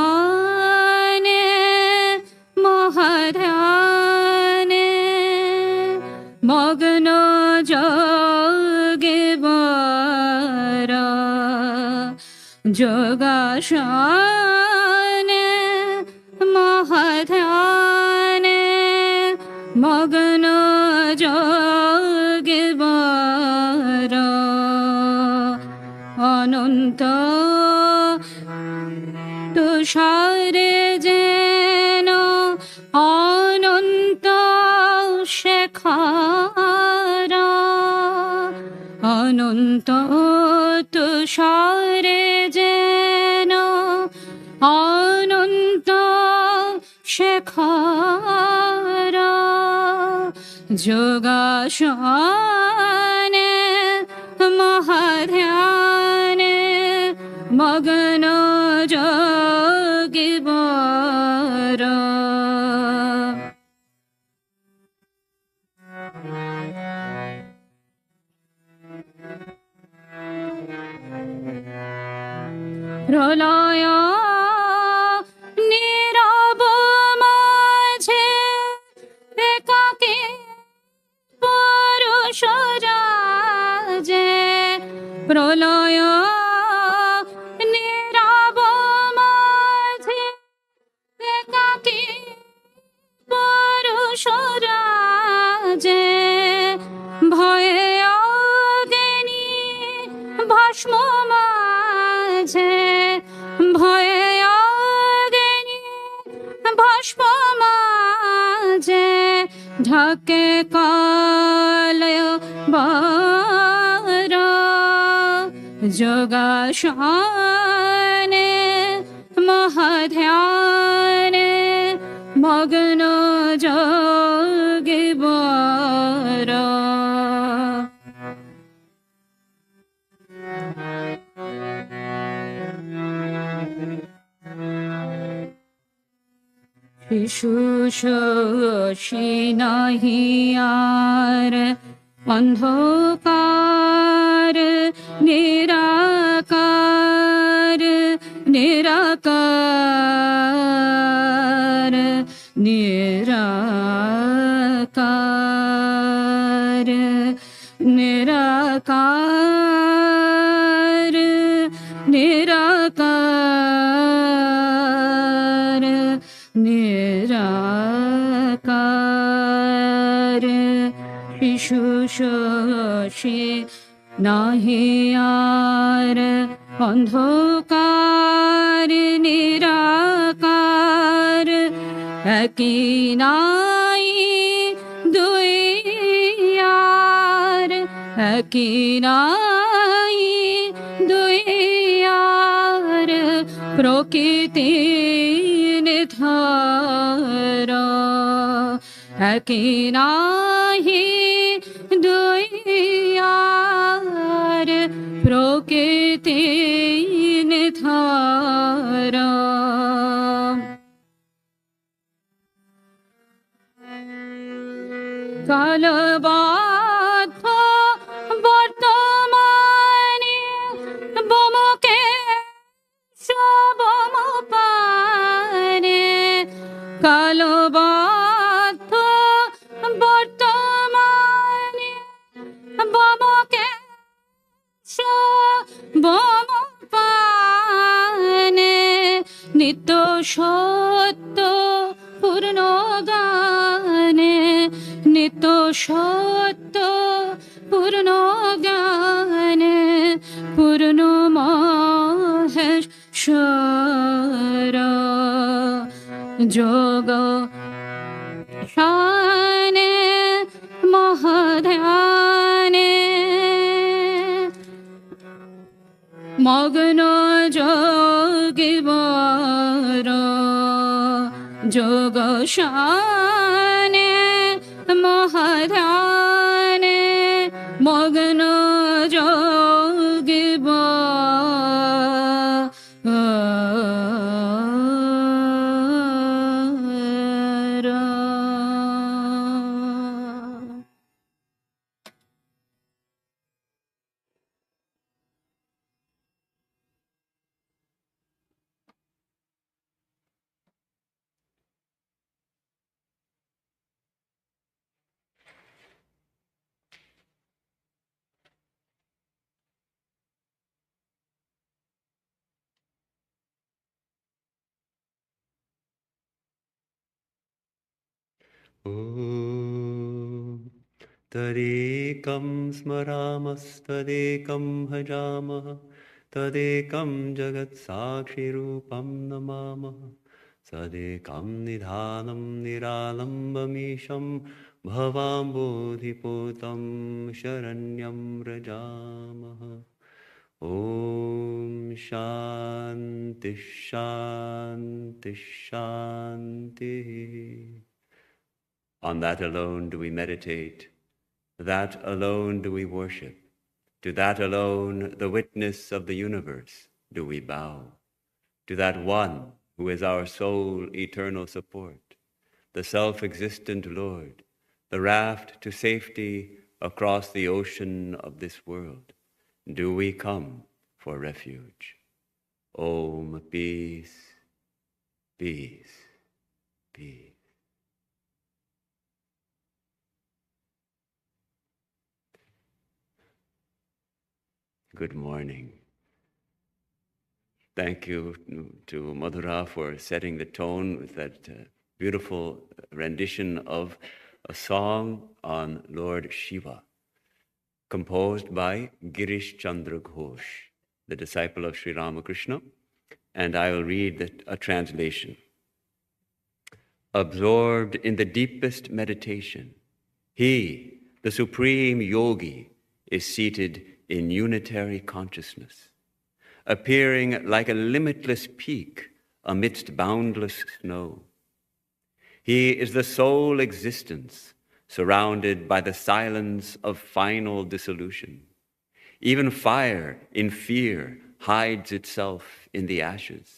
যোগাসনে মহাধ্যানে মগ্ন যোগে বর যোগাসনে মহাধ্যানে মগ্ন যোগে বর অনন্ত তুষারে যেন অনন্ত শেখার অনন্ত তুষারে যেন অনন্ত শেখার যোগাসনে মহাধ্যানে মগ্ন যোগে বর প্রলয় নীরব মাঝে একাকী পুরুষ রাজে প্রলয় নীরব মাঝে একাকী পুরুষ রাজে ভয়ে অজ্ঞানী ভস্ম মাঝে ভয়ে অজ্ঞানী ভস্ম মাঝে ঢাকে কালয় বার যোগাসনে মহাধ্যানে মগ্ন যোগে বর শিশু শোষী নাহি আর অন্ধকার নিরাকার নিরাকার নিরাকার নিরাকার নিরাকার নিরাকার শিশু শোষী নাহি আর অন্ধকার নিরাকার একই নাই দুই আর একই নাই দুই আর প্রকৃতি নির্ধার একই নাহি দুই আর প্রকৃতি নির্ধার কালবা বোমপানে নিত্য সত্য পূর্ণ গানে নিত্য সত্য পূর্ণ গানে পূর্ণ মহেশ্বর যোগ শানে মহাধ্যানে মগ্ন যোগীবর যোগ শানে মহাধ্যানে মগ্ন तदेकं स्मरामस्तदेकं भजामः तदेकं जगत्साक्षिरूपं नमामः सदेकं निधानं निरालम्बमीशं भवाम्बोधिपूतं शरण्यं व्रजामः ॐ शान्तिः शान्तिः शान्तिः. On that alone do we meditate, that alone do we worship, to that alone, the witness of the universe, do we bow, to that one who is our sole eternal support, the self-existent Lord, the raft to safety across the ocean of this world, do we come for refuge. Om, peace, peace, peace. Good morning. Thank you to Madhura for setting the tone with that beautiful rendition of a song on Lord Shiva, composed by Girish Chandra Ghosh, the disciple of Sri Ramakrishna, and I will read a translation. Absorbed in the deepest meditation, he, the supreme yogi, is seated in unitary consciousness, appearing like a limitless peak amidst boundless snow. He is the sole existence, surrounded by the silence of final dissolution. Even fire, in fear, hides itself in the ashes.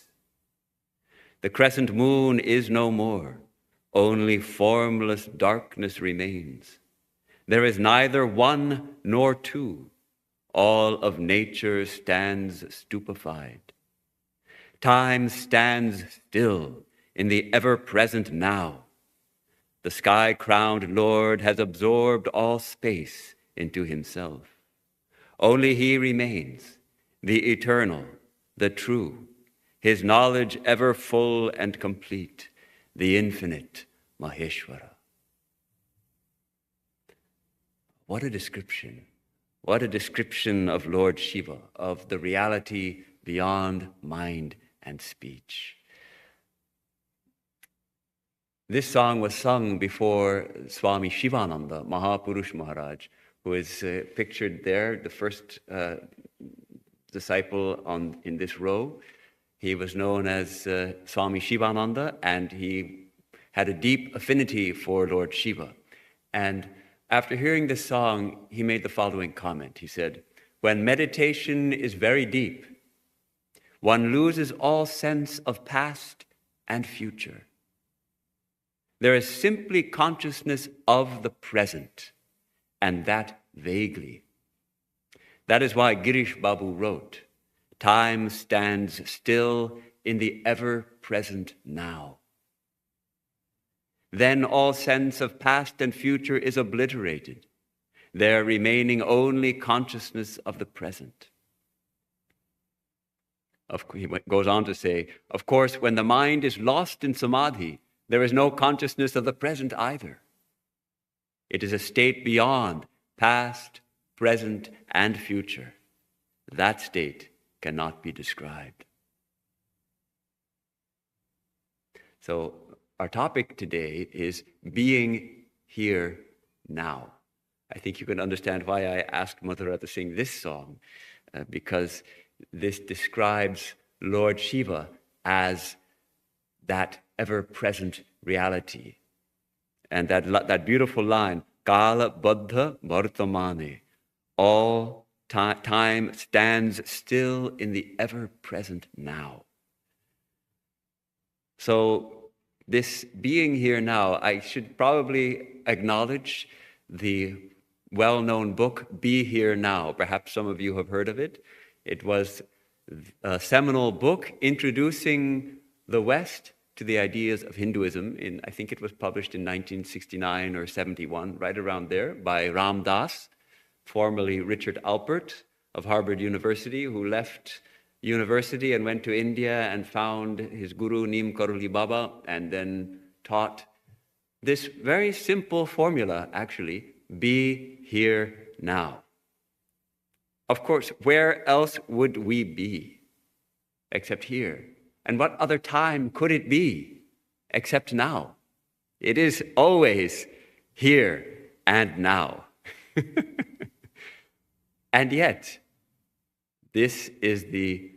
The crescent moon is no more, only formless darkness remains. There is neither one nor two. All of nature stands stupefied. Time stands still in the ever-present now. The sky-crowned Lord has absorbed all space into himself. Only he remains, the eternal, the true, his knowledge ever full and complete, the infinite Maheshwara. What a description. What a description of Lord Shiva, of the reality beyond mind and speech. This song was sung before Swami Shivananda, Mahapurush Maharaj, who is pictured there, the first disciple in this row. He was known as Swami Shivananda, and he had a deep affinity for Lord Shiva. And after hearing this song, he made the following comment. He said, "When meditation is very deep, one loses all sense of past and future. There is simply consciousness of the present, and that vaguely. That is why Girish Babu wrote, 'Time stands still in the ever-present now.' Then all sense of past and future is obliterated, there remaining only consciousness of the present. He goes on to say, of course, when the mind is lost in samadhi, there is no consciousness of the present either. It is a state beyond past, present, and future. That state cannot be described. So our topic today is being here now. I think you can understand why I asked Madhura to sing this song, because this describes Lord Shiva as that ever-present reality. And that beautiful line, Kala Baddha Vartamane, all time stands still in the ever-present now. So this being here now, I should probably acknowledge the well-known book, Be Here Now. Perhaps some of you have heard of it. It was a seminal book introducing the West to the ideas of Hinduism. I think it was published in 1969 or 71, right around there, by Ram Das, formerly Richard Alpert of Harvard University, who left university and went to India and found his guru, Neem Karoli Baba, and then taught this very simple formula, actually, be here now. Of course, where else would we be except here? And what other time could it be except now? It is always here and now. And yet, this is the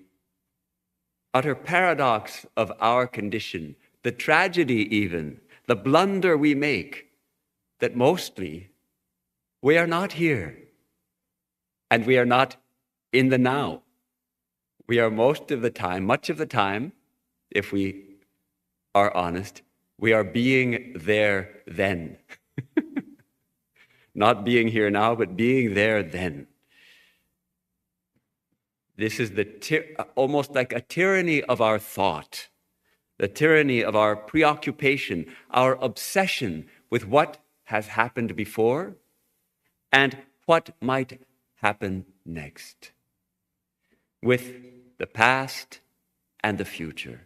utter paradox of our condition, the tragedy even, the blunder we make, that mostly we are not here and we are not in the now. We are most of the time, much of the time, if we are honest, we are being there then. Not being here now, but being there then. This is almost like a tyranny of our thought, the tyranny of our preoccupation, our obsession with what has happened before and what might happen next. With the past and the future.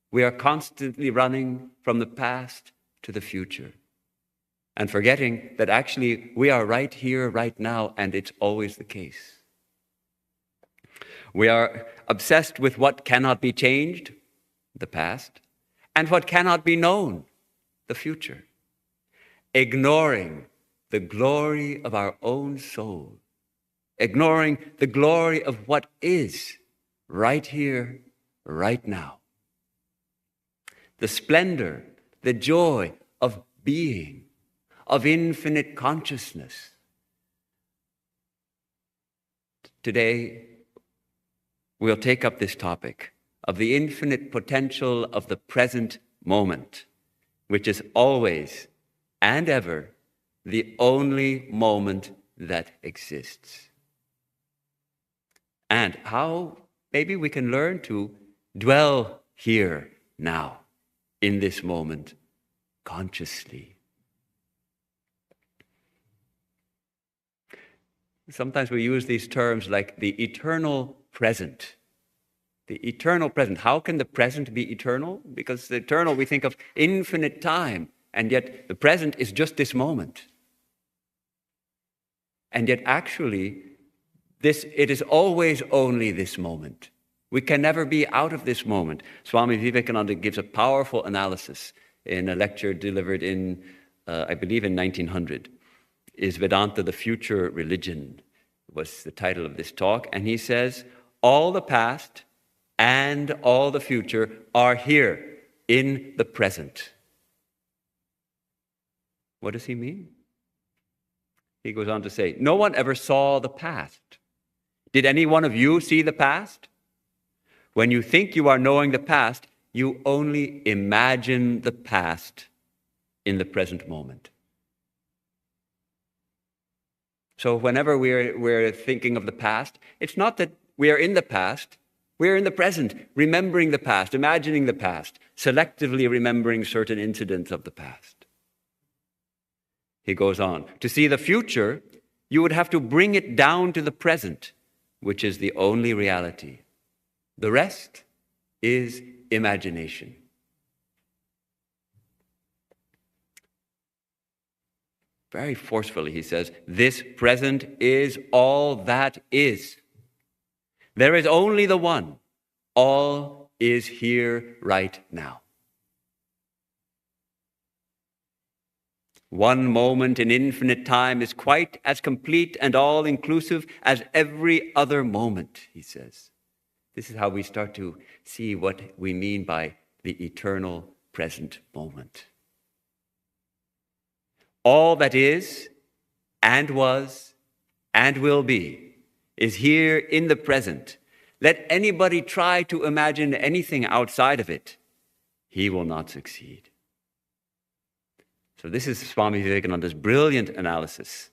We are constantly running from the past to the future and forgetting that actually we are right here, right now, and it's always the case. We are obsessed with what cannot be changed, the past, and what cannot be known, the future, ignoring the glory of our own soul, ignoring the glory of what is right here, right now. The splendor, the joy of being, of infinite consciousness. Today, we'll take up this topic of the infinite potential of the present moment, which is always and ever the only moment that exists. And how maybe we can learn to dwell here now, in this moment, consciously. Sometimes we use these terms like the eternal present. The eternal present. How can the present be eternal? Because the eternal, we think of infinite time, and yet the present is just this moment. And yet actually, it is always only this moment. We can never be out of this moment. Swami Vivekananda gives a powerful analysis in a lecture delivered in, I believe in 1900. Is Vedanta the Future Religion? Was the title of this talk. And he says, all the past and all the future are here in the present. What does he mean? He goes on to say, no one ever saw the past. Did any one of you see the past? When you think you are knowing the past, you only imagine the past in the present moment. So whenever we're thinking of the past, it's not that we are in the past, we're in the present, remembering the past, imagining the past, selectively remembering certain incidents of the past. He goes on, to see the future, you would have to bring it down to the present, which is the only reality. The rest is imagination. Very forcefully, he says, this present is all that is. There is only the one. All is here right now. One moment in infinite time is quite as complete and all-inclusive as every other moment, he says. This is how we start to see what we mean by the eternal present moment. All that is and was and will be is here in the present. Let anybody try to imagine anything outside of it. He will not succeed. So this is Swami Vivekananda's brilliant analysis.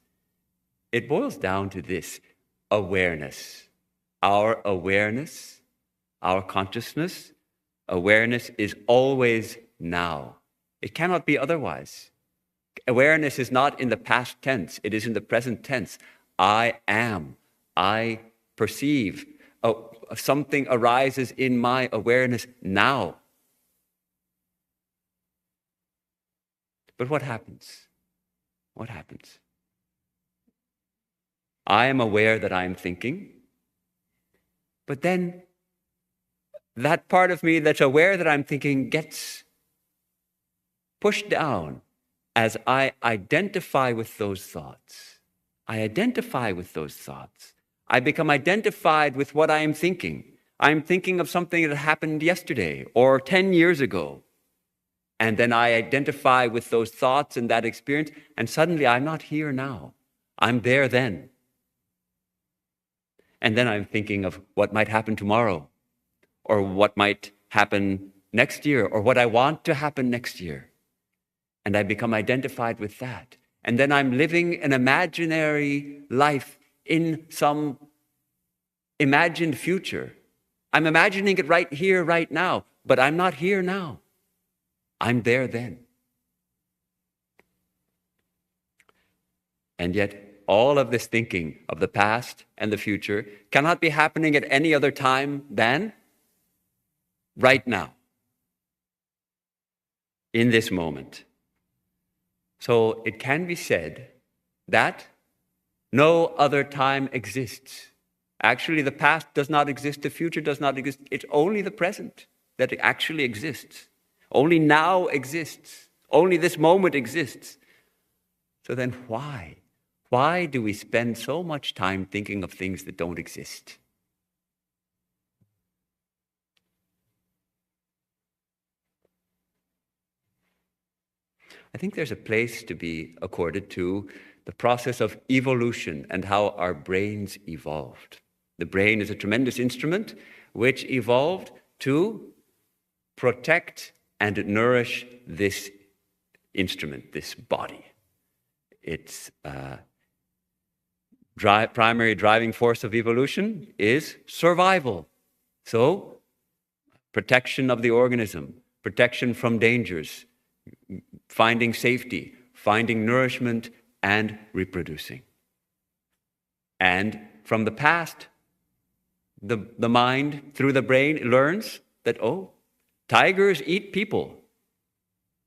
It boils down to this: awareness. Our awareness, our consciousness, awareness is always now. It cannot be otherwise. Awareness is not in the past tense, it is in the present tense. I am, I perceive. Something arises in my awareness now. But what happens? What happens? I am aware that I am thinking, but then that part of me that's aware that I'm thinking gets pushed down as I identify with those thoughts. I identify with those thoughts. I become identified with what I am thinking. I'm thinking of something that happened yesterday or 10 years ago. And then I identify with those thoughts and that experience, and suddenly I'm not here now. I'm there then. And then I'm thinking of what might happen tomorrow, or what might happen next year, or what I want to happen next year. And I become identified with that. And then I'm living an imaginary life in some imagined future. I'm imagining it right here, right now, but I'm not here now. I'm there then. And yet, all of this thinking of the past and the future cannot be happening at any other time than right now, in this moment. So it can be said that no other time exists. Actually, the past does not exist, the future does not exist. It's only the present that actually exists. Only now exists. Only this moment exists. So then why? Why do we spend so much time thinking of things that don't exist? I think there's a place to be accorded to the process of evolution and how our brains evolved. The brain is a tremendous instrument which evolved to protect and nourish this instrument, this body. Its primary driving force of evolution is survival. So, protection of the organism, protection from dangers, finding safety, finding nourishment, and reproducing. And from the past, the mind, through the brain, learns that, oh, tigers eat people,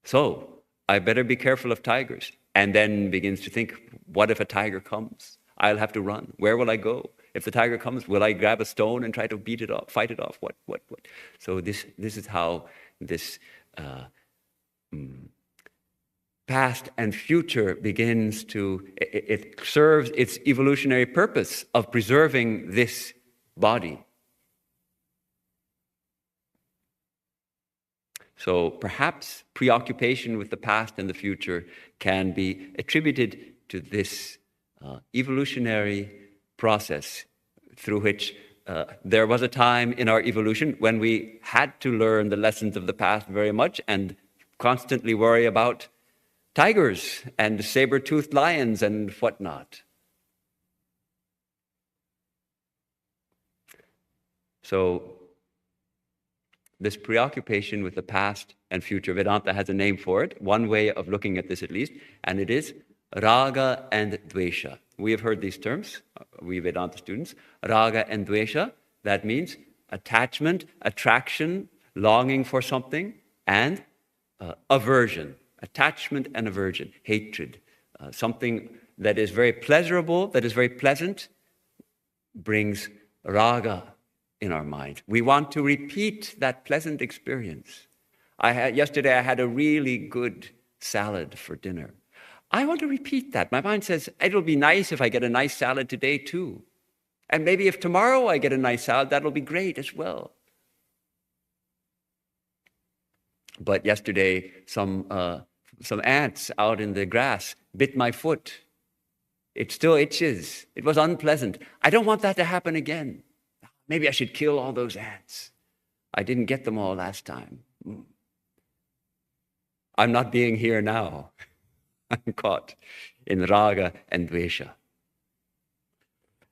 so I better be careful of tigers. And then begins to think, what if a tiger comes? I'll have to run. Where will I go? If the tiger comes, will I grab a stone and try to beat it off, fight it off? What? So this is how this past and future begins to, it serves its evolutionary purpose of preserving this body. So perhaps preoccupation with the past and the future can be attributed to this evolutionary process through which there was a time in our evolution when we had to learn the lessons of the past very much and constantly worry about tigers and saber-toothed lions and whatnot. So this preoccupation with the past and future, Vedanta has a name for it, one way of looking at this at least, and it is raga and dvesha. We have heard these terms, we Vedanta students. Raga and dvesha, that means attachment, attraction, longing for something, and aversion, attachment and aversion, hatred. Something that is very pleasurable, that is very pleasant, brings raga in our mind. We want to repeat that pleasant experience. Yesterday I had a really good salad for dinner. I want to repeat that. My mind says, it'll be nice if I get a nice salad today too. And maybe if tomorrow I get a nice salad, that'll be great as well. But yesterday, some ants out in the grass bit my foot. It still itches. It was unpleasant. I don't want that to happen again. Maybe I should kill all those ants. I didn't get them all last time. I'm not being here now. I'm caught in raga and dvesha.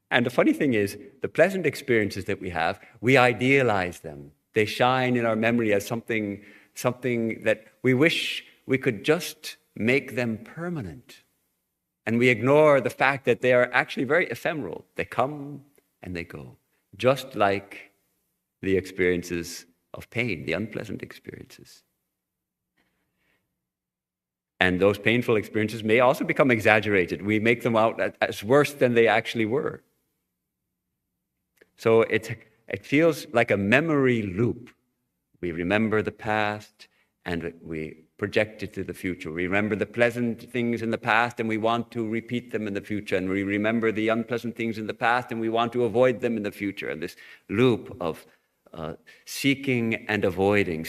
And the funny thing is, the pleasant experiences that we have, we idealize them. They shine in our memory as something that we wish we could just make them permanent. And we ignore the fact that they are actually very ephemeral. They come and they go, just like the experiences of pain, the unpleasant experiences. And those painful experiences may also become exaggerated. We make them out as worse than they actually were. So it feels like a memory loop. We remember the past and we project it to the future. We remember the pleasant things in the past and we want to repeat them in the future. And we remember the unpleasant things in the past and we want to avoid them in the future. And this loop of seeking and avoiding.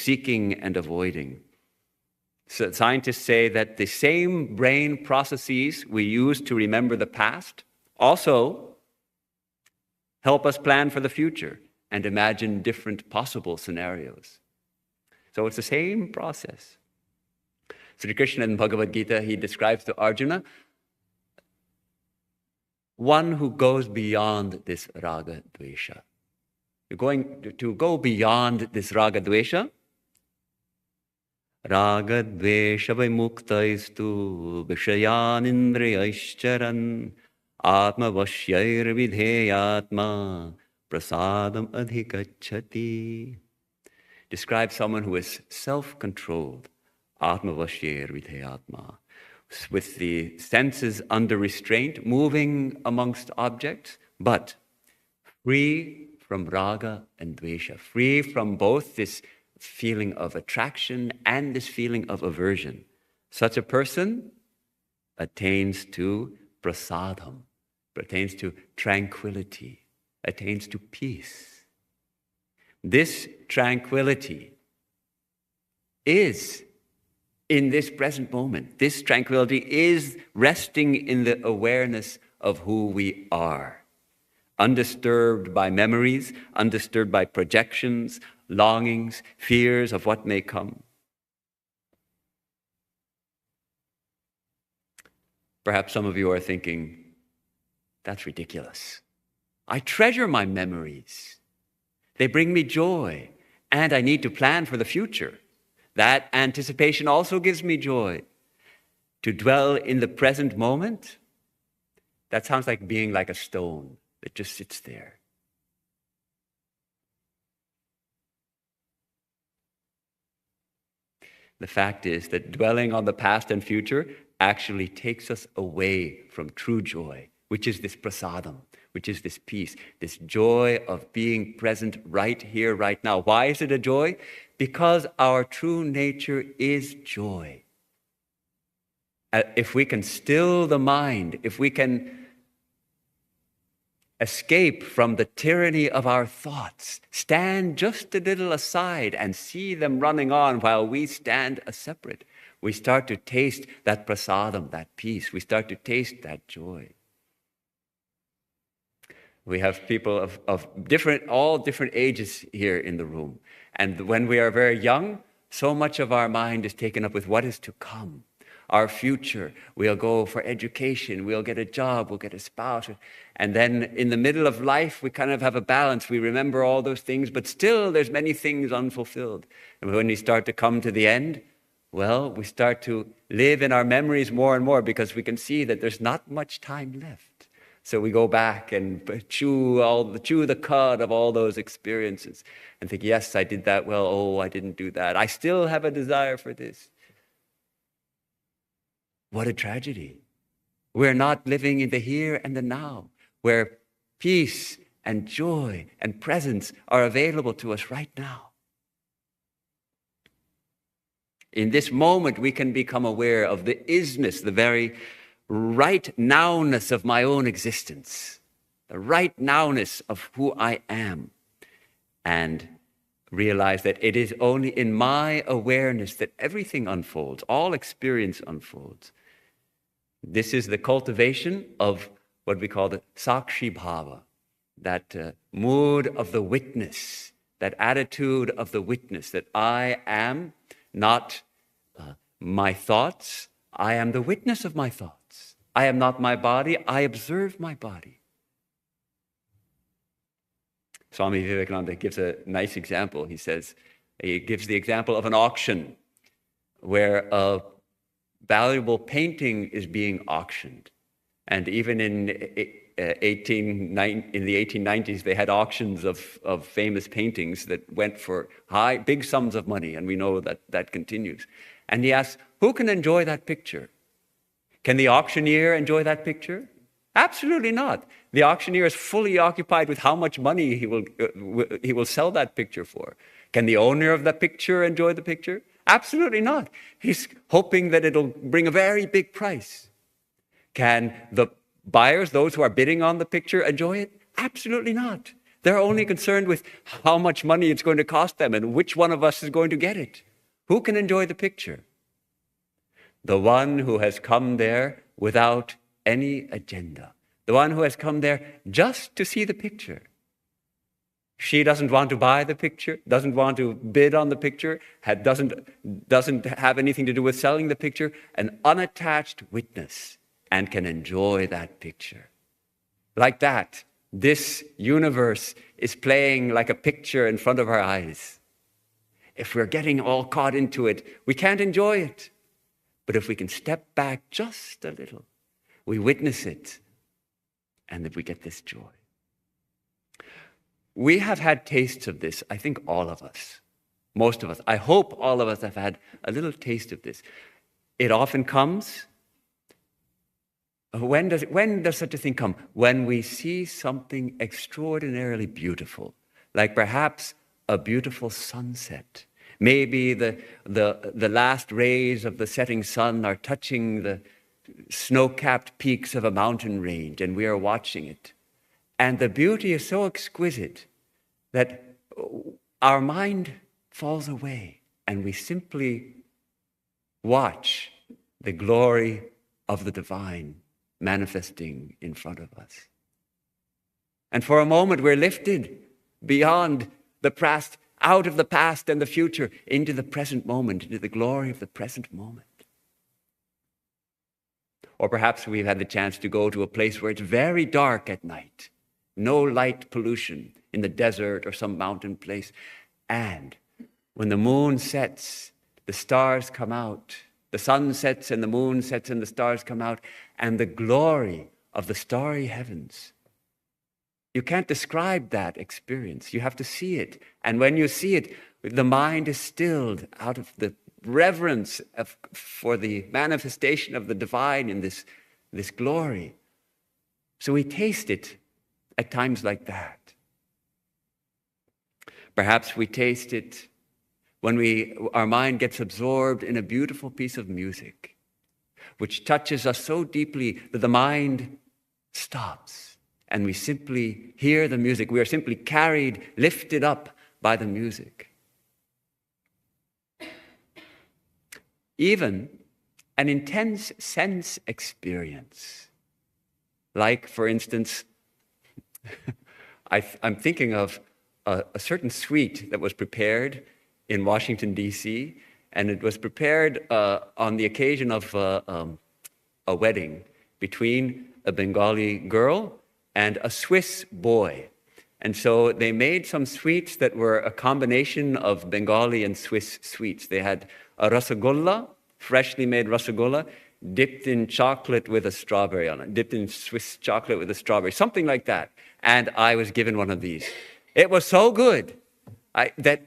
So scientists say that the same brain processes we use to remember the past also help us plan for the future and imagine different possible scenarios. So it's the same process. Sri Krishna in Bhagavad Gita, he describes to Arjuna one who goes beyond this raga dvesha. You're going to go beyond this raga dvesha. Raga dvesha vimuktaistu vishayan indriyaischaran atma vashyair vidheyatma prasadam adhikachati. Describes someone who is self-controlled, atma vashyair vidheyatma, with the senses under restraint, moving amongst objects, but free from raga and dvesha, free from both this feeling of attraction and this feeling of aversion. Such a person attains to prasadam, attains to tranquility, attains to peace. This tranquility is in this present moment. This tranquility is resting in the awareness of who we are, undisturbed by memories, undisturbed by projections, longings, fears of what may come. Perhaps some of you are thinking, that's ridiculous. I treasure my memories. They bring me joy, and I need to plan for the future. That anticipation also gives me joy. To dwell in the present moment, that sounds like being like a stone that just sits there. The fact is that dwelling on the past and future actually takes us away from true joy, which is this prasadam, which is this peace, this joy of being present right here, right now. Why is it a joy? Because our true nature is joy. If we can still the mind, if we can escape from the tyranny of our thoughts, stand just a little aside and see them running on while we stand separate, we start to taste that prasadam, that peace. We start to taste that joy. We have people of all different ages here in the room. And when we are very young, so much of our mind is taken up with what is to come. Our future, we'll go for education, we'll get a job, we'll get a spouse. And then in the middle of life, we kind of have a balance. We remember all those things, but still there's many things unfulfilled. And when we start to come to the end, well, we start to live in our memories more and more because we can see that there's not much time left. So we go back and chew the cud of all those experiences and think, yes, I did that well. Oh, I didn't do that. I still have a desire for this. What a tragedy. We're not living in the here and the now, where peace and joy and presence are available to us right now. In this moment, we can become aware of the isness, the very right nowness of my own existence, the right nowness of who I am, and realize that it is only in my awareness that everything unfolds, all experience unfolds. This is the cultivation of what we call the Sakshi Bhava, that mood of the witness, that attitude of the witness, that I am not my thoughts, I am the witness of my thoughts. I am not my body, I observe my body. Swami Vivekananda gives a nice example. He gives the example of an auction where a valuable painting is being auctioned. And even in the 1890s, they had auctions of famous paintings that went for big sums of money, and we know that continues. And he asks, who can enjoy that picture? Can the auctioneer enjoy that picture? Absolutely not. The auctioneer is fully occupied with how much money he will sell that picture for. Can the owner of the picture enjoy the picture? Absolutely not. He's hoping that it'll bring a very big price. Can the buyers, those who are bidding on the picture, enjoy it? Absolutely not. They're only concerned with how much money it's going to cost them and which one of us is going to get it. Who can enjoy the picture? The one who has come there without any agenda. The one who has come there just to see the picture. She doesn't want to buy the picture, doesn't want to bid on the picture, doesn't have anything to do with selling the picture, an unattached witness, and can enjoy that picture. Like that, this universe is playing like a picture in front of our eyes. If we're getting all caught into it, we can't enjoy it. But if we can step back just a little, we witness it, and then we get this joy. We have had tastes of this, I think all of us, most of us. I hope all of us have had a little taste of this. It often comes. When does such a thing come? When we see something extraordinarily beautiful, like perhaps a beautiful sunset. Maybe the last rays of the setting sun are touching the snow-capped peaks of a mountain range, and we are watching it. And the beauty is so exquisite that our mind falls away, and we simply watch the glory of the divine manifesting in front of us. And for a moment, we're lifted beyond the past, out of the past and the future, into the present moment, into the glory of the present moment. Or perhaps we've had the chance to go to a place where it's very dark at night, no light pollution in the desert or some mountain place. And when the moon sets, the stars come out. The sun sets and the moon sets and the stars come out. And the glory of the starry heavens. You can't describe that experience. You have to see it. And when you see it, the mind is stilled out of the reverence for the manifestation of the divine in this glory. So we taste it at times like that. Perhaps we taste it when our mind gets absorbed in a beautiful piece of music, which touches us so deeply that the mind stops and we simply hear the music. We are simply carried, lifted up by the music. Even an intense sense experience, like, for instance, I'm thinking of a certain sweet that was prepared in Washington, D.C., and it was prepared on the occasion of a wedding between a Bengali girl and a Swiss boy. And so they made some sweets that were a combination of Bengali and Swiss sweets. They had a rasagolla, freshly made rasagolla. dipped in chocolate with a strawberry on it, dipped in Swiss chocolate with a strawberry, something like that. And I was given one of these. It was so good that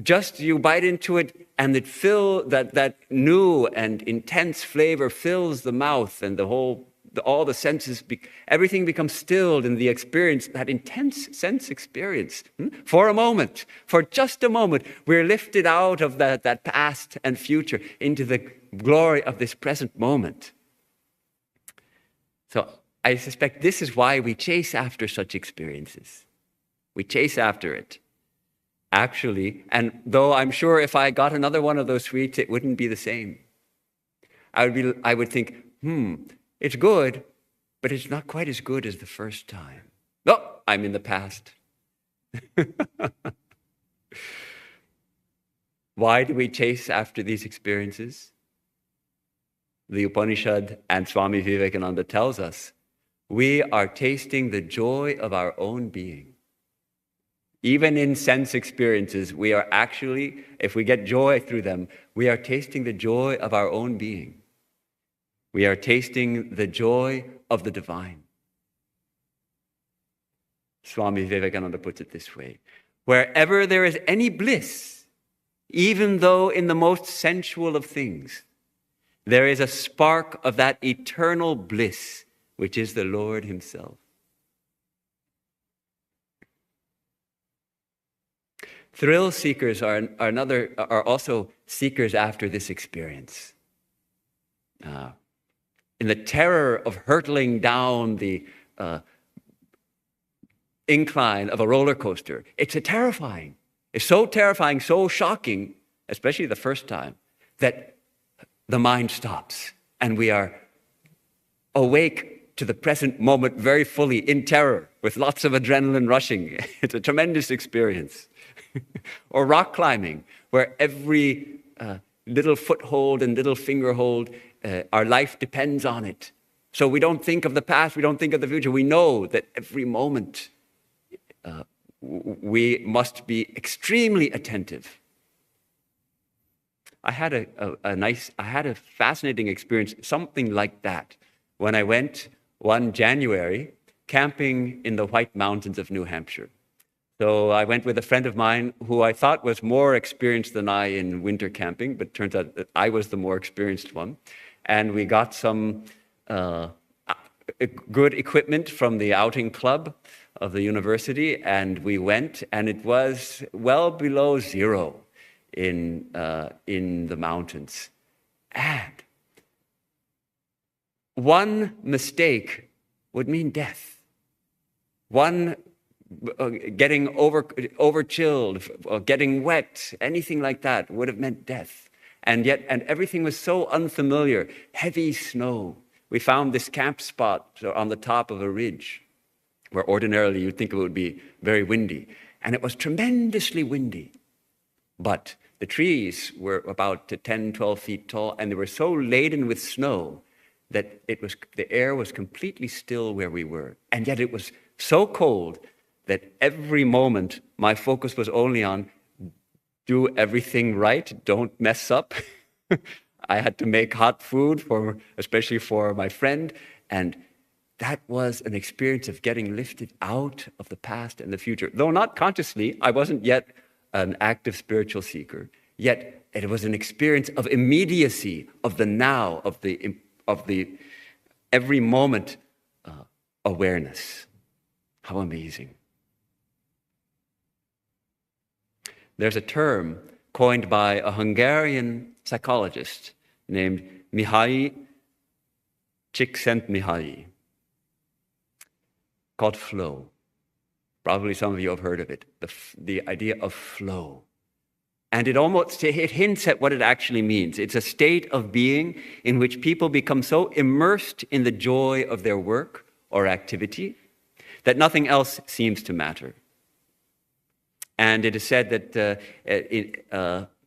just you bite into it and that new and intense flavor fills the mouth, and all the senses, everything becomes stilled in the experience, that intense sense experience. For a moment, for just a moment, we're lifted out of that past and future into the glory of this present moment. So I suspect this is why we chase after such experiences. We chase after it. Actually, and though I'm sure if I got another one of those sweets, it wouldn't be the same. I would think, it's good, but it's not quite as good as the first time. Oh, I'm in the past. Why do we chase after these experiences? The Upanishad and Swami Vivekananda tells us, we are tasting the joy of our own being. Even in sense experiences, we are actually, if we get joy through them, we are tasting the joy of our own being. We are tasting the joy of the divine. Swami Vivekananda puts it this way: wherever there is any bliss, even though in the most sensual of things, there is a spark of that eternal bliss, which is the Lord himself. Thrill seekers are also seekers after this experience. In the terror of hurtling down the incline of a roller coaster, it's terrifying. It's so terrifying, so shocking, especially the first time, that the mind stops and we are awake to the present moment very fully in terror with lots of adrenaline rushing. It's a tremendous experience. Or rock climbing, where every little foothold and little fingerhold, our life depends on it. So we don't think of the past, we don't think of the future. We know that every moment we must be extremely attentive. I had a fascinating experience, something like that, when I went one January camping in the White Mountains of New Hampshire. So I went with a friend of mine who I thought was more experienced than I in winter camping, but it turns out that I was the more experienced one. And we got some good equipment from the outing club of the university, and we went, and it was well below zero in the mountains. And one mistake would mean death. One getting over chilled, getting wet, anything like that would have meant death. And everything was so unfamiliar. Heavy snow. We found this camp spot on the top of a ridge where ordinarily you'd think it would be very windy. And it was tremendously windy. But the trees were about 10, 12 feet tall, and they were so laden with snow that the air was completely still where we were. And yet it was so cold that every moment my focus was only on do everything right, don't mess up. I had to make hot food, especially for my friend, and that was an experience of getting lifted out of the past and the future. Though not consciously, I wasn't yet an active spiritual seeker, yet it was an experience of immediacy, of the now, of the every moment awareness. How amazing. There's a term coined by a Hungarian psychologist named Mihaly Csikszentmihalyi called flow. Probably some of you have heard of it, the idea of flow. And it hints at what it actually means. It's a state of being in which people become so immersed in the joy of their work or activity that nothing else seems to matter. And it is said that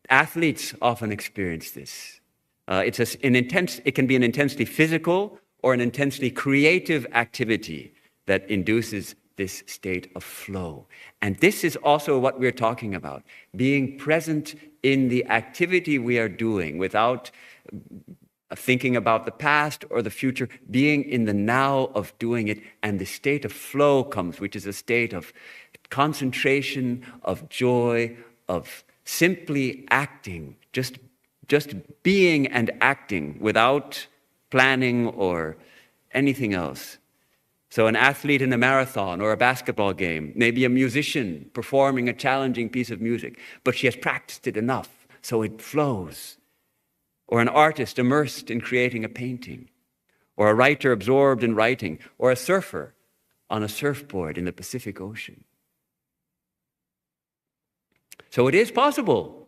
athletes often experience this. It can be an intensely physical or an intensely creative activity that induces this state of flow. And this is also what we're talking about, being present in the activity we are doing without thinking about the past or the future, being in the now of doing it, and the state of flow comes, which is a state of concentration, of joy, of simply acting, just being and acting without planning or anything else. So an athlete in a marathon or a basketball game, maybe a musician performing a challenging piece of music, but she has practiced it enough so it flows. Or an artist immersed in creating a painting, or a writer absorbed in writing, or a surfer on a surfboard in the Pacific Ocean. So it is possible.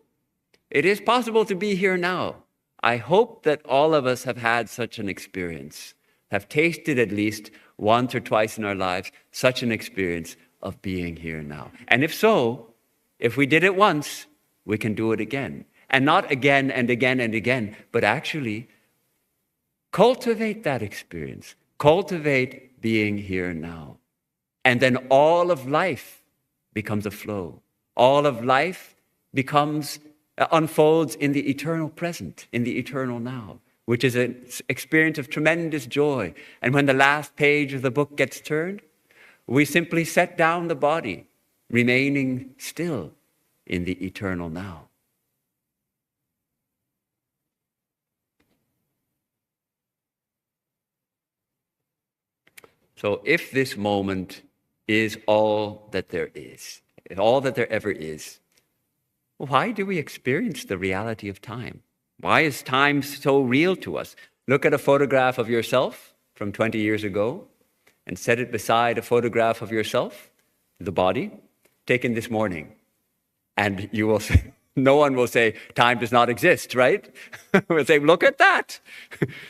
It is possible to be here now. I hope that all of us have had such an experience, have tasted at least once or twice in our lives such an experience of being here now. And if so, if we did it once, we can do it again. And not again and again and again, but actually cultivate that experience. Cultivate being here now. And then all of life becomes a flow. All of life unfolds in the eternal present, in the eternal now, which is an experience of tremendous joy. And when the last page of the book gets turned, we simply set down the body, remaining still in the eternal now. So if this moment is all that there is, all that there ever is, why do we experience the reality of time? Why is time so real to us? Look at a photograph of yourself from 20 years ago and set it beside a photograph of yourself, the body, taken this morning. And you will say, no one will say, time does not exist, right? We'll say, look at that.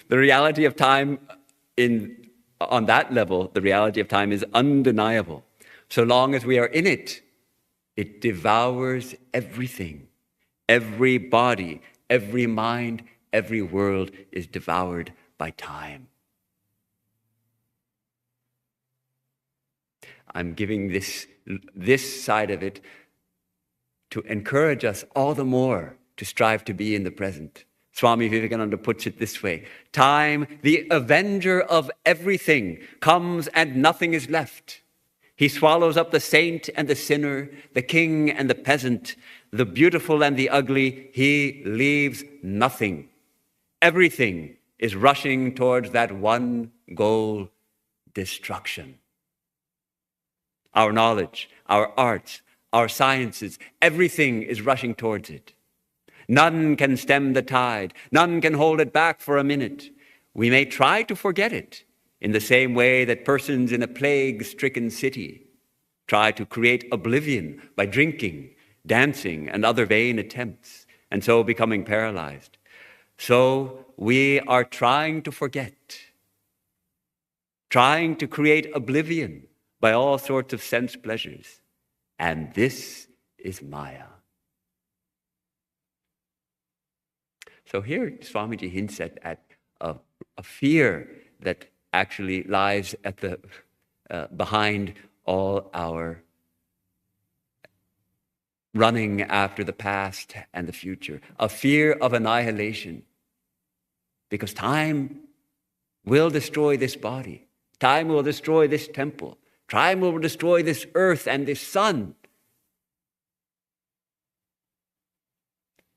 The reality of time on that level, the reality of time is undeniable. So long as we are in it, it devours everything. Every body, every mind, every world is devoured by time. I'm giving this side of it to encourage us all the more to strive to be in the present. Swami Vivekananda puts it this way: time, the avenger of everything, comes and nothing is left. He swallows up the saint and the sinner, the king and the peasant, the beautiful and the ugly. He leaves nothing. Everything is rushing towards that one goal: destruction. Our knowledge, our arts, our sciences, everything is rushing towards it. None can stem the tide. None can hold it back for a minute. We may try to forget it, in the same way that persons in a plague-stricken city try to create oblivion by drinking, dancing, and other vain attempts, and so becoming paralyzed. So we are trying to forget, trying to create oblivion by all sorts of sense pleasures. And this is Maya. So here Swamiji hints at a fear that actually lies at the behind all our running after the past and the future, a fear of annihilation. Because time will destroy this body. Time will destroy this temple. Time will destroy this earth and this sun.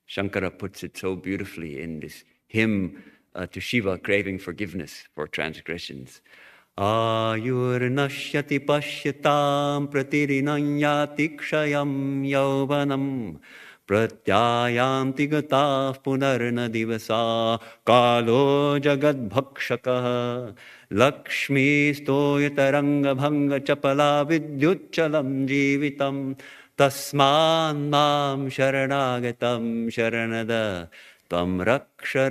Shankara puts it so beautifully in this hymn to Shiva, craving forgiveness for transgressions. Ayur nashyati pashyatam pratirinanyati kshayam yauvanam pratyayanti gata punarna divasa kalo jagad bhakshakah lakshmi stoyataranga bhanga chapala vidyuchalam jivitam tasman mam sharanagatam sharanada tam raksha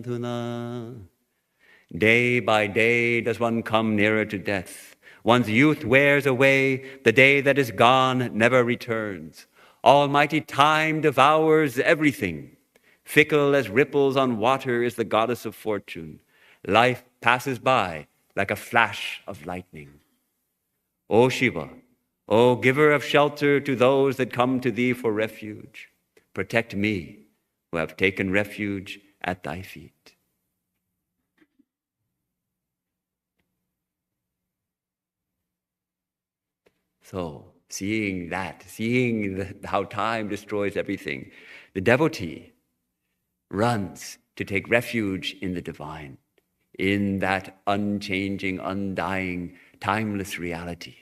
rakshadhuna. Day by day does one come nearer to death. One's youth wears away. The day that is gone never returns. Almighty time devours everything. Fickle as ripples on water is the goddess of fortune. Life passes by like a flash of lightning. O Shiva, O giver of shelter to those that come to thee for refuge, protect me who have taken refuge at thy feet. So, seeing that, how time destroys everything, the devotee runs to take refuge in the divine, in that unchanging, undying, timeless reality.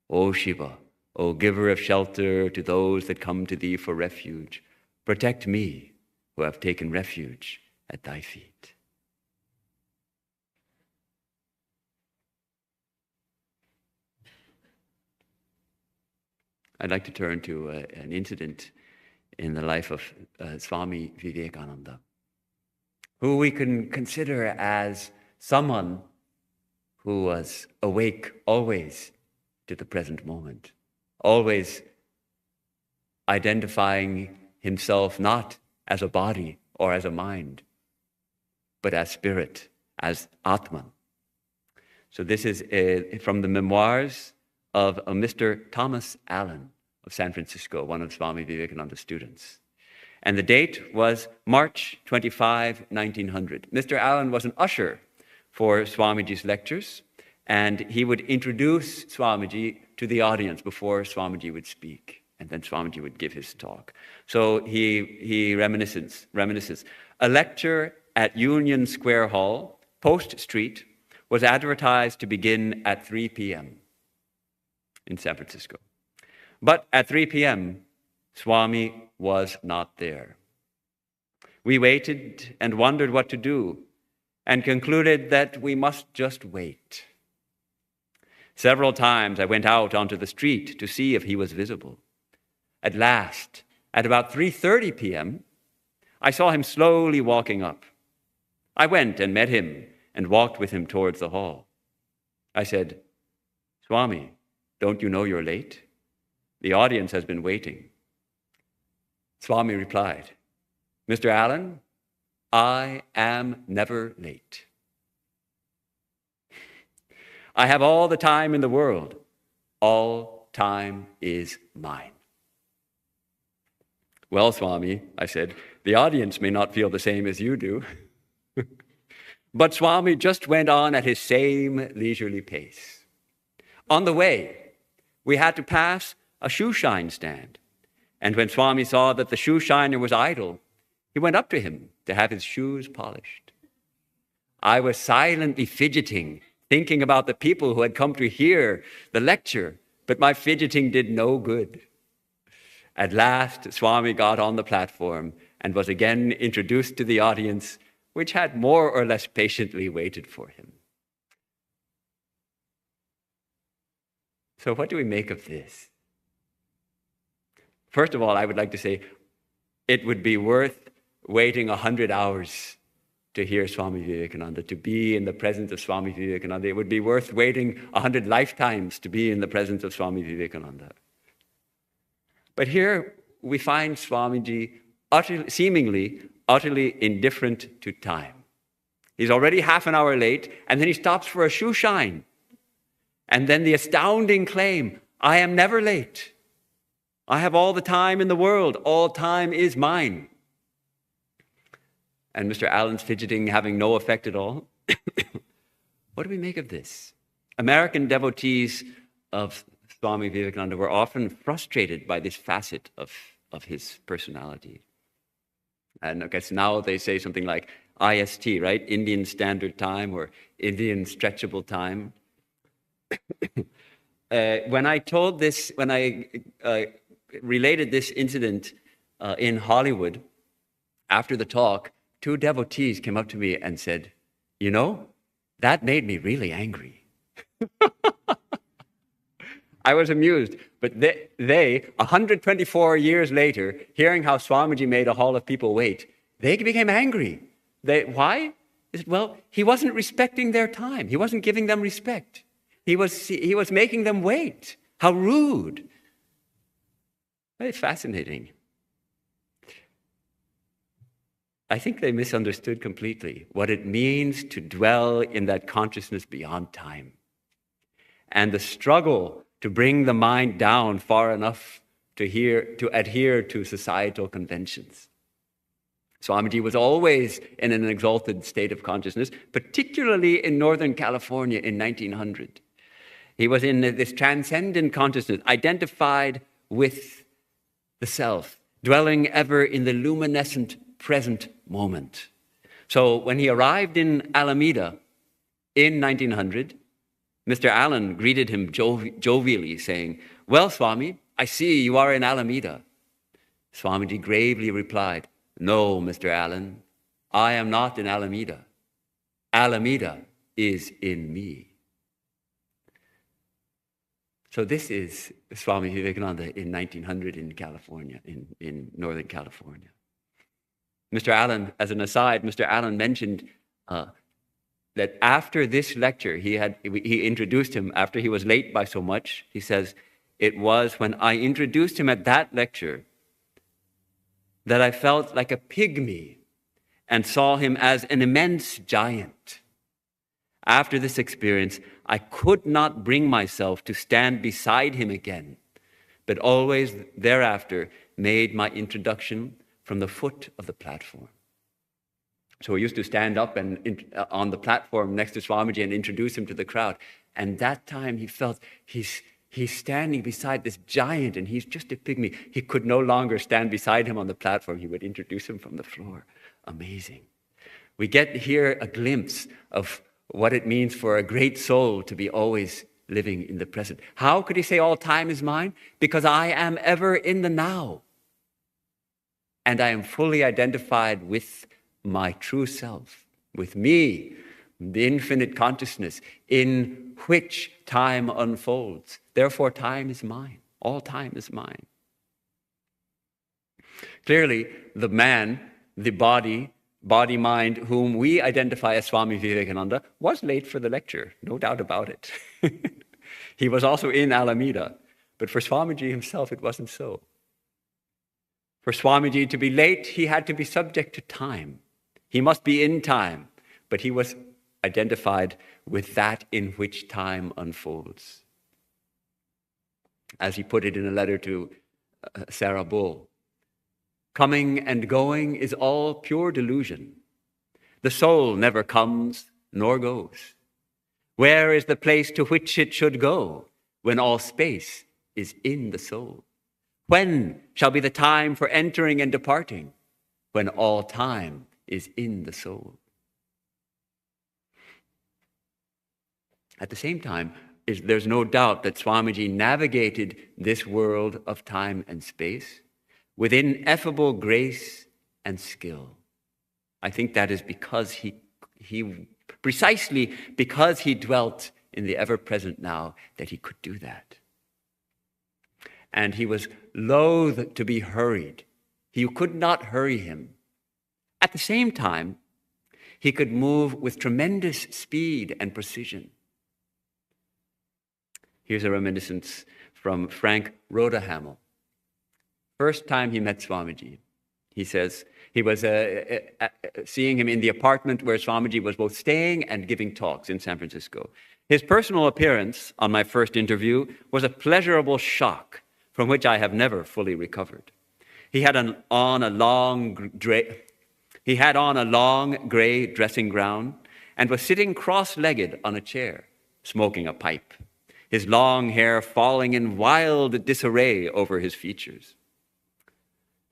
O Shiva, O giver of shelter to those that come to thee for refuge, protect me who have taken refuge at thy feet. I'd like to turn to an incident in the life of Swami Vivekananda, who we can consider as someone who was awake always to the present moment, always identifying himself not as a body or as a mind, but as spirit, as Atman. So this is from the memoirs of a Mr. Thomas Allen of San Francisco, one of Swami Vivekananda's students. And the date was March 25, 1900. Mr. Allen was an usher for Swamiji's lectures, and he would introduce Swamiji to the audience before Swamiji would speak, and then Swamiji would give his talk. So he reminisces. A lecture at Union Square Hall, Post Street, was advertised to begin at 3 p.m. in San Francisco. But at 3 p.m., Swami was not there. We waited and wondered what to do and concluded that we must just wait. Several times I went out onto the street to see if he was visible. At last, at about 3:30 p.m., I saw him slowly walking up. I went and met him and walked with him towards the hall. I said, "Swami, don't you know you're late? The audience has been waiting." Swami replied, "Mr. Allen, I am never late. I have all the time in the world. All time is mine." "Well, Swami," I said, "the audience may not feel the same as you do." But Swami just went on at his same leisurely pace. On the way, we had to pass a shoe shine stand. And when Swami saw that the shoe shiner was idle, he went up to him to have his shoes polished. I was silently fidgeting, thinking about the people who had come to hear the lecture, but my fidgeting did no good. At last, Swami got on the platform and was again introduced to the audience, which had more or less patiently waited for him. So what do we make of this? First of all, I would like to say it would be worth waiting 100 hours to hear Swami Vivekananda, to be in the presence of Swami Vivekananda. It would be worth waiting 100 lifetimes to be in the presence of Swami Vivekananda. But here we find Swamiji seemingly utterly indifferent to time. He's already half an hour late, and then he stops for a shoe shine. And then the astounding claim, "I am never late. I have all the time in the world. All time is mine." And Mr. Allen's fidgeting having no effect at all. What do we make of this? American devotees of Swami Vivekananda were often frustrated by this facet of his personality. And I guess now they say something like IST, right? Indian Standard Time or Indian Stretchable Time. When I related this incident in Hollywood, after the talk, 2 devotees came up to me and said, "You know, that made me really angry." I was amused, but they 124 years later, hearing how Swamiji made a hall of people wait, they became angry. Why? They said, well, he wasn't respecting their time. He wasn't giving them respect. He was making them wait. How rude. Very fascinating. I think they misunderstood completely what it means to dwell in that consciousness beyond time, and the struggle to bring the mind down far enough to adhere to societal conventions. Swamiji was always in an exalted state of consciousness, particularly in Northern California in 1900. He was in this transcendent consciousness, identified with the self, dwelling ever in the luminescent present moment. So when he arrived in Alameda in 1900, Mr. Allen greeted him jovially, saying, "Well, Swami, I see you are in Alameda." Swamiji gravely replied, "No, Mr. Allen, I am not in Alameda. Alameda is in me." So this is Swami Vivekananda in 1900 in California, in Northern California. Mr. Allen, as an aside, Mr. Allen mentioned that after this lecture, he introduced him, after he was late by so much, he says, "It was when I introduced him at that lecture that I felt like a pygmy and saw him as an immense giant. After this experience, I could not bring myself to stand beside him again, but always thereafter made my introduction from the foot of the platform." So he used to stand up and on the platform next to Swamiji and introduce him to the crowd. And that time he felt he's standing beside this giant and he's just a pygmy. He could no longer stand beside him on the platform. He would introduce him from the floor. Amazing. We get here a glimpse of what it means for a great soul to be always living in the present. How could he say all time is mine? Because I am ever in the now. And I am fully identified with my true self, with me, the infinite consciousness in which time unfolds. Therefore, time is mine. All time is mine. Clearly, the man, the body-mind, whom we identify as Swami Vivekananda, was late for the lecture, no doubt about it. He was also in Alameda, but for Swamiji himself, it wasn't so. For Swamiji to be late, he had to be subject to time. He must be in time, but he was identified with that in which time unfolds. As he put it in a letter to Sarah Bull, "Coming and going is all pure delusion. The soul never comes nor goes. Where is the place to which it should go when all space is in the soul? When shall be the time for entering and departing? When all time is in the soul." At the same time, there's no doubt that Swamiji navigated this world of time and space with ineffable grace and skill. I think that is because he precisely because he dwelt in the ever-present now, that he could do that. And he was loath to be hurried. You could not hurry him. At the same time, he could move with tremendous speed and precision. Here's a reminiscence from Frank Rodahamel. First time he met Swamiji, he says he was seeing him in the apartment where Swamiji was both staying and giving talks in San Francisco. His personal appearance on my first interview was a pleasurable shock from which I have never fully recovered. He had on a long gray dressing gown and was sitting cross-legged on a chair, smoking a pipe, his long hair falling in wild disarray over his features.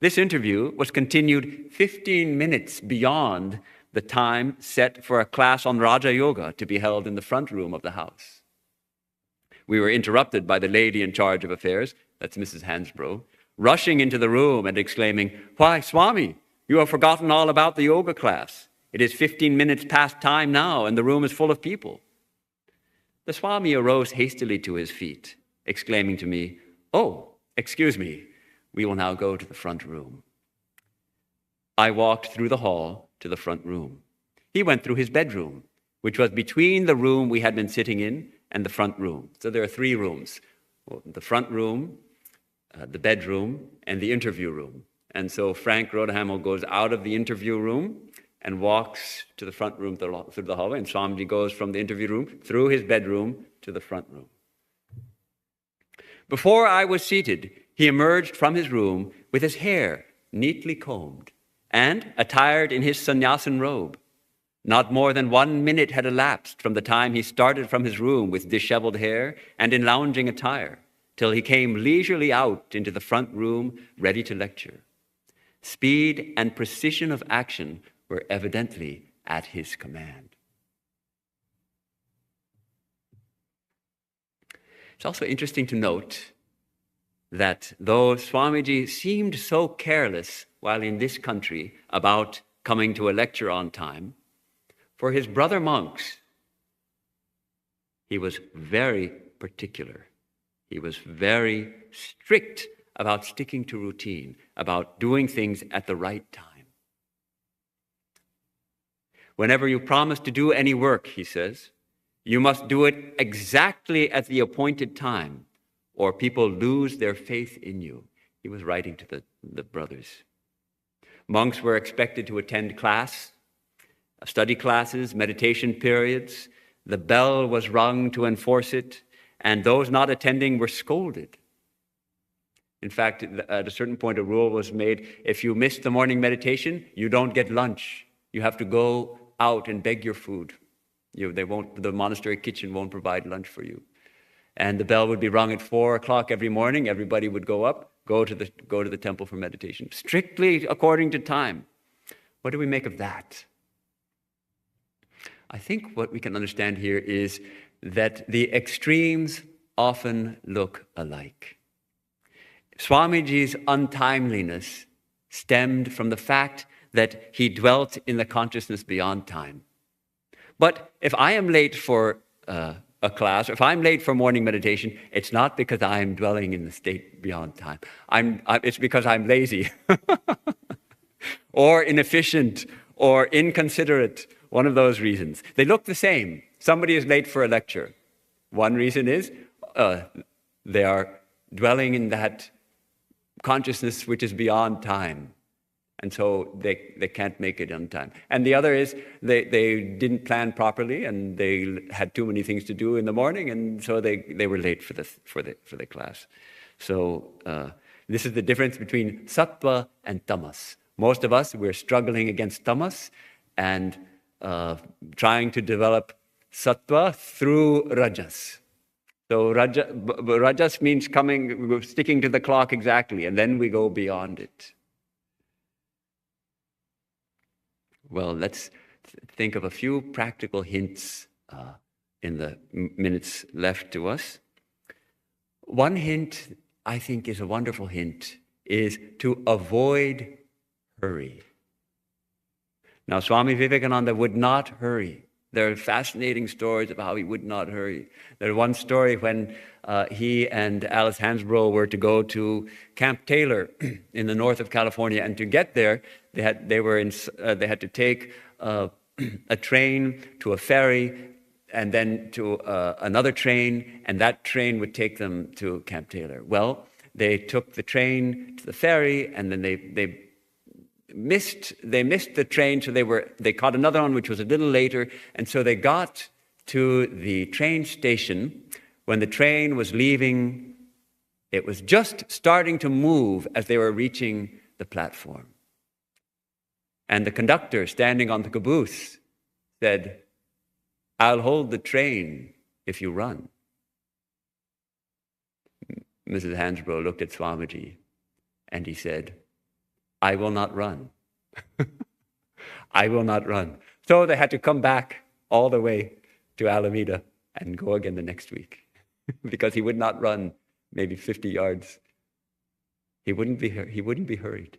This interview was continued 15 minutes beyond the time set for a class on Raja Yoga to be held in the front room of the house. We were interrupted by the lady in charge of affairs, that's Mrs. Hansbrough, rushing into the room and exclaiming, "Why, Swami, you have forgotten all about the yoga class. It is 15 minutes past time now, and the room is full of people." The Swami arose hastily to his feet, exclaiming to me, "Oh, excuse me, we will now go to the front room." I walked through the hall to the front room. He went through his bedroom, which was between the room we had been sitting in and the front room. So there are 3 rooms: the front room, the bedroom, and the interview room. And so Frank Rodahamel goes out of the interview room and walks to the front room through the hallway, and Swamiji goes from the interview room through his bedroom to the front room. Before I was seated, he emerged from his room with his hair neatly combed and attired in his sannyasin robe. Not more than 1 minute had elapsed from the time he started from his room with disheveled hair and in lounging attire, till he came leisurely out into the front room, ready to lecture. Speed and precision of action were evidently at his command. It's also interesting to note that though Swamiji seemed so careless while in this country about coming to a lecture on time, for his brother monks, he was very particular. He was very strict about sticking to routine, about doing things at the right time. Whenever you promise to do any work, he says, you must do it exactly at the appointed time, or people lose their faith in you. He was writing to the brothers. Monks were expected to attend class, study classes, meditation periods. The bell was rung to enforce it, and those not attending were scolded. In fact, at a certain point, a rule was made, if you miss the morning meditation, you don't get lunch. You have to go out and beg your food. The monastery kitchen won't provide lunch for you. And the bell would be rung at 4 o'clock every morning. Everybody would go up, go to the temple for meditation, strictly according to time. What do we make of that? I think what we can understand here is that the extremes often look alike. Swamiji's untimeliness stemmed from the fact that he dwelt in the consciousness beyond time. But if I am late for a class, or if I'm late for morning meditation, it's not because I'm dwelling in the state beyond time. It's because I'm lazy or inefficient or inconsiderate, one of those reasons. They look the same. Somebody is late for a lecture. One reason is they are dwelling in that consciousness which is beyond time. And so they can't make it on time. And the other is they didn't plan properly and they had too many things to do in the morning, and so they were late for the class. So this is the difference between sattva and tamas. Most of us, we're struggling against tamas and trying to develop sattva through rajas. So rajas means sticking to the clock exactly, and then we go beyond it. Well, let's think of a few practical hints in the minutes left to us. One hint, I think, is a wonderful hint, is to avoid hurry. Now, Swami Vivekananda would not hurry. There are fascinating stories of how he would not hurry. There's one story when he and Alice Hansbrough were to go to Camp Taylor in the north of California, and to get there, they had to take a train to a ferry, and then to another train, and that train would take them to Camp Taylor. Well, they took the train to the ferry, and then they missed the train, so they caught another one which was a little later, and so they got to the train station when the train was leaving. It was just starting to move as they were reaching the platform. And the conductor standing on the caboose said, "I'll hold the train if you run." Mrs. Hansbrough looked at Swamiji and he said, "I will not run." I will not run. So they had to come back all the way to Alameda and go again the next week because he would not run maybe 50 yards. He wouldn't be hurried.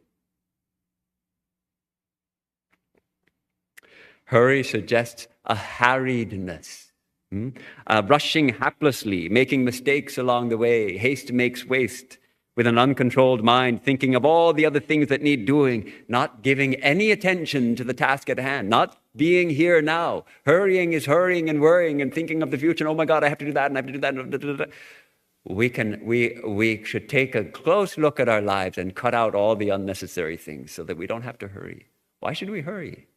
Hurry suggests a harriedness, rushing haplessly, making mistakes along the way. Haste makes waste. With an uncontrolled mind, thinking of all the other things that need doing, not giving any attention to the task at hand, not being here now. Hurrying is hurrying and worrying and thinking of the future. And, oh my God, I have to do that and I have to do that. We should take a close look at our lives and cut out all the unnecessary things so that we don't have to hurry. Why should we hurry?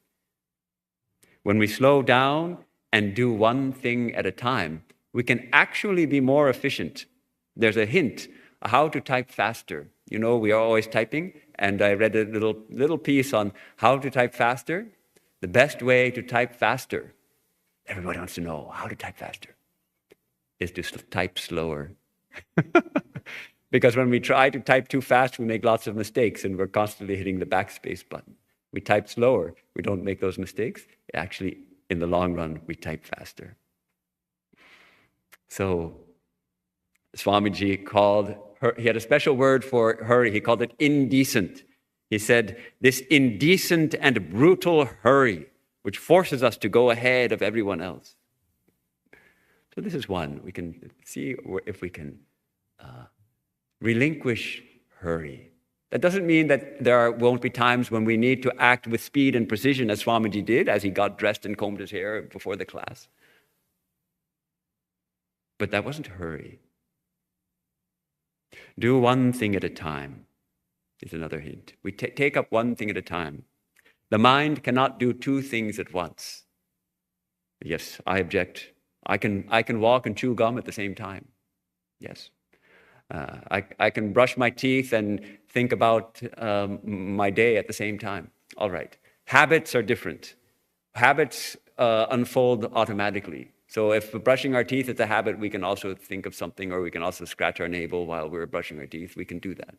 When we slow down and do one thing at a time, we can actually be more efficient. There's a hint. How to type faster. We are always typing, and I read a little piece on how to type faster. The best way to type faster, everybody wants to know how to type faster, is to type slower. Because when we try to type too fast, we make lots of mistakes and we're constantly hitting the backspace button. We type slower, we don't make those mistakes. Actually, in the long run, we type faster. So Swamiji called her, he had a special word for hurry. He called it indecent. He said, this indecent and brutal hurry, which forces us to go ahead of everyone else. So this is one. We can see if we can relinquish hurry. That doesn't mean that there won't be times when we need to act with speed and precision, as Swamiji did, as he got dressed and combed his hair before the class. But that wasn't hurry. Do one thing at a time is another hint. We take up one thing at a time. The mind cannot do two things at once. Yes, I object. I can walk and chew gum at the same time. Yes. I can brush my teeth and think about my day at the same time. All right. Habits are different. Habits unfold automatically. So if brushing our teeth is a habit, we can also think of something, or we can also scratch our navel while we're brushing our teeth. We can do that.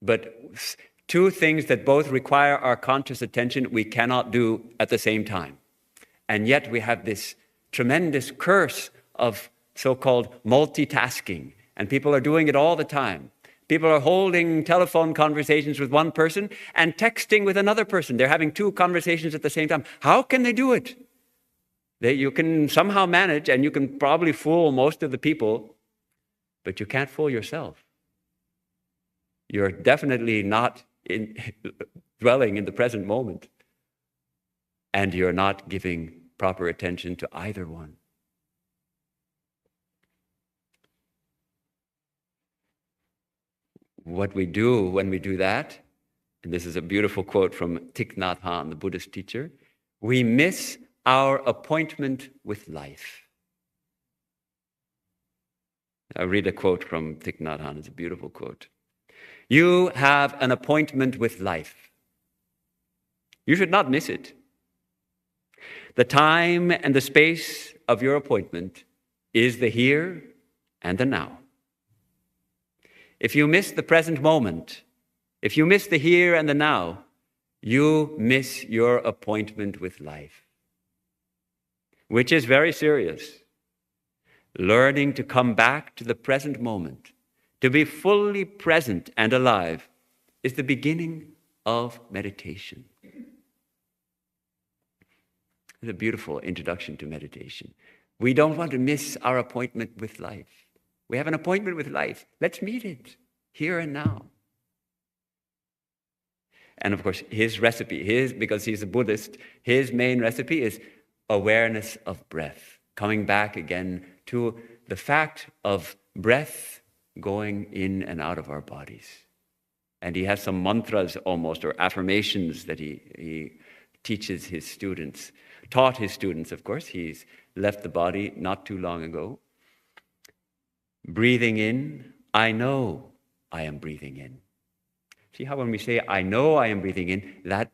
But two things that both require our conscious attention, we cannot do at the same time. And yet we have this tremendous curse of so-called multitasking. And people are doing it all the time. People are holding telephone conversations with one person and texting with another person. They're having two conversations at the same time. How can they do it? You can somehow manage, and you can probably fool most of the people, but you can't fool yourself. You're definitely not dwelling in the present moment, and you're not giving proper attention to either one. What we do when we do that, and this is a beautiful quote from Thich Nhat Hanh, the Buddhist teacher, we miss our appointment with life. I'll read a quote from Thich Nhat Hanh. It's a beautiful quote. You have an appointment with life. You should not miss it. The time and the space of your appointment is the here and the now. If you miss the present moment, if you miss the here and the now, you miss your appointment with life, which is very serious. Learning to come back to the present moment, to be fully present and alive, is the beginning of meditation. It's a beautiful introduction to meditation. We don't want to miss our appointment with life. We have an appointment with life. Let's meet it here and now. And of course, his recipe, because he's a Buddhist, his main recipe is awareness of breath, coming back again to the fact of breath going in and out of our bodies. And he has some mantras almost, or affirmations that he teaches his students, taught his students, of course. He's left the body not too long ago. Breathing in, I know I am breathing in. See how when we say, I know I am breathing in, that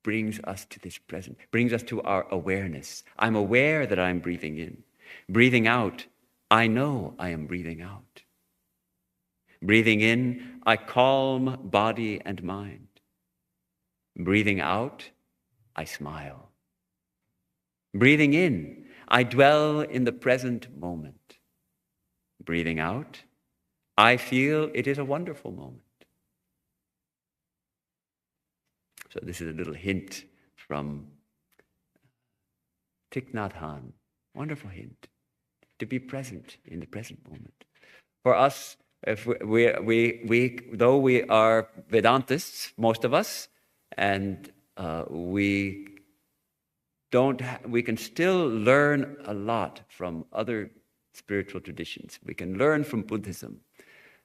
brings us to this present, brings us to our awareness. I'm aware that I'm breathing in. Breathing out, I know I am breathing out. Breathing in, I calm body and mind. Breathing out, I smile. Breathing in, I dwell in the present moment. Breathing out, I feel it is a wonderful moment. So this is a little hint from Thich Nhat Hanh. Wonderful hint to be present in the present moment. For us, if though we are Vedantists, most of us, and we can still learn a lot from other spiritual traditions. We can learn from Buddhism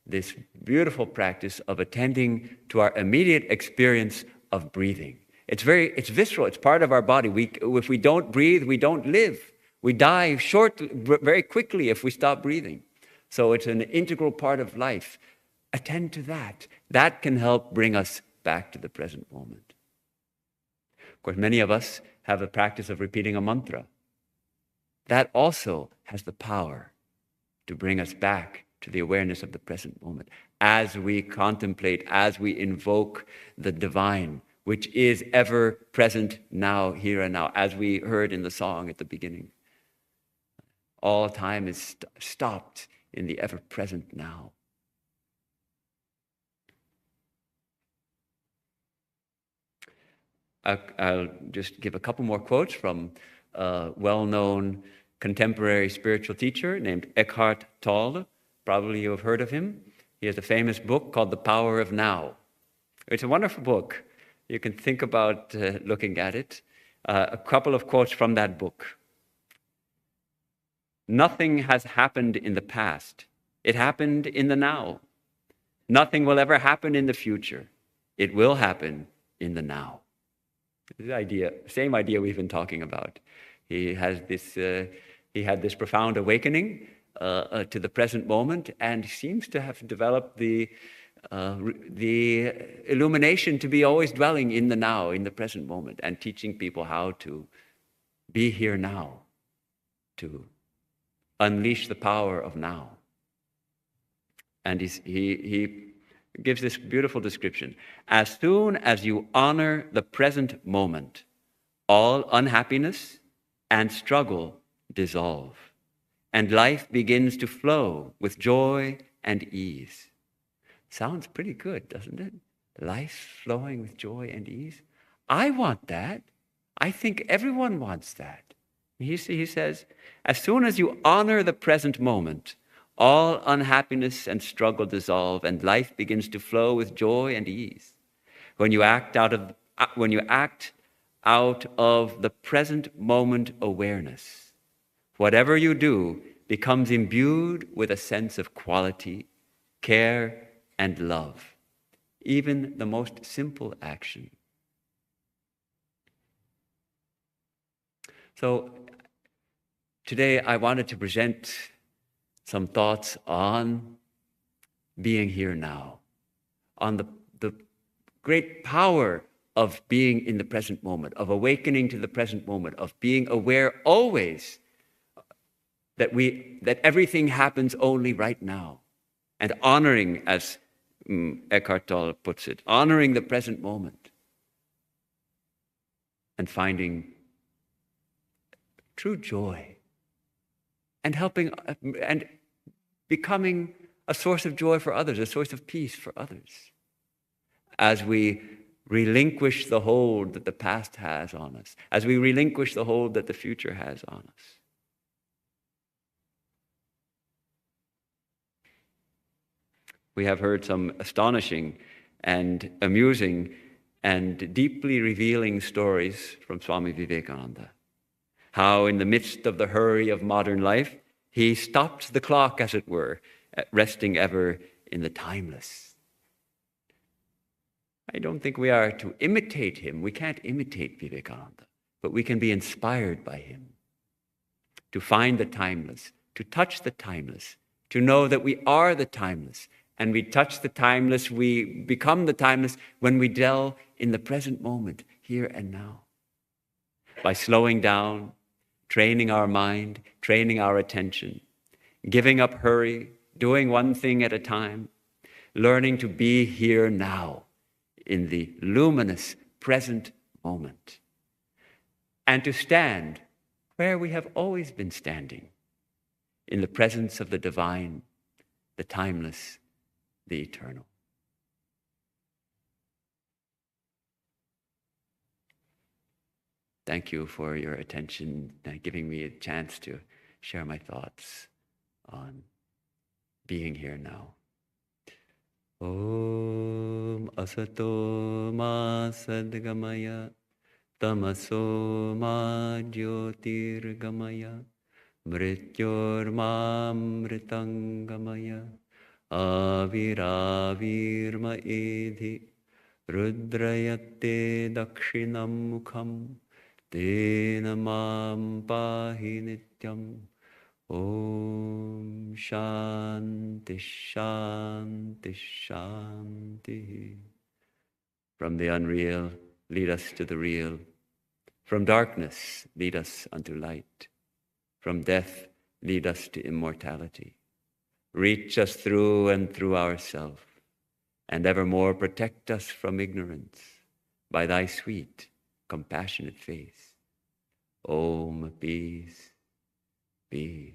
this beautiful practice of attending to our immediate experience of breathing. It's visceral. It's part of our body. If we don't breathe, we don't live. We die very quickly if we stop breathing. So it's an integral part of life. Attend to that. That can help bring us back to the present moment. Of course, many of us have a practice of repeating a mantra. That also has the power to bring us back to the awareness of the present moment as we contemplate, as we invoke the divine, which is ever present now, here and now, as we heard in the song at the beginning. All time is stopped in the ever present now. I'll just give a couple more quotes from a well-known contemporary spiritual teacher named Eckhart Tolle. Probably you have heard of him. He has a famous book called The Power of Now. It's a wonderful book. You can think about looking at it. A couple of quotes from that book. Nothing has happened in the past. It happened in the now. Nothing will ever happen in the future. It will happen in the now. The idea, same idea we've been talking about. He had this profound awakening to the present moment, and seems to have developed the illumination to be always dwelling in the now, in the present moment, and teaching people how to be here now, to unleash the power of now. And he gives this beautiful description. As soon as you honor the present moment, all unhappiness and struggle dissolve, and life begins to flow with joy and ease. Sounds pretty good, doesn't it? Life flowing with joy and ease. I want that. I think everyone wants that. He says, as soon as you honor the present moment, all unhappiness and struggle dissolve, and life begins to flow with joy and ease. When you act out of the present moment awareness, whatever you do becomes imbued with a sense of quality, care, and love, even the most simple action. So today I wanted to present some thoughts on being here now, on the great power of being in the present moment, of awakening to the present moment, of being aware always that everything happens only right now, and honoring, as Eckhart Tolle puts it, honoring the present moment and finding true joy and helping and becoming a source of joy for others, a source of peace for others, as we relinquish the hold that the past has on us, as we relinquish the hold that the future has on us. We have heard some astonishing and amusing and deeply revealing stories from Swami Vivekananda. How in the midst of the hurry of modern life, he stopped the clock, as it were, resting ever in the timeless. I don't think we are to imitate him. We can't imitate Vivekananda, but we can be inspired by him to find the timeless, to touch the timeless, to know that we are the timeless, and we touch the timeless, we become the timeless when we dwell in the present moment, here and now. By slowing down, training our mind, training our attention, giving up hurry, doing one thing at a time, learning to be here now in the luminous present moment, and to stand where we have always been standing, in the presence of the divine, the timeless, the eternal. Thank you for your attention and giving me a chance to share my thoughts on being here now. Om asato ma sadgamaya tamaso ma jyotirgamaya mrityor ma mritangamaya aviravirma edhi rudrayate dakshinam mukham tena mam pahi nityam. Om Shanti Shanti Shanti. From the unreal, lead us to the real. From darkness, lead us unto light. From death, lead us to immortality. Reach us through and through ourself, and evermore protect us from ignorance by thy sweet, compassionate face. Om, peace, peace.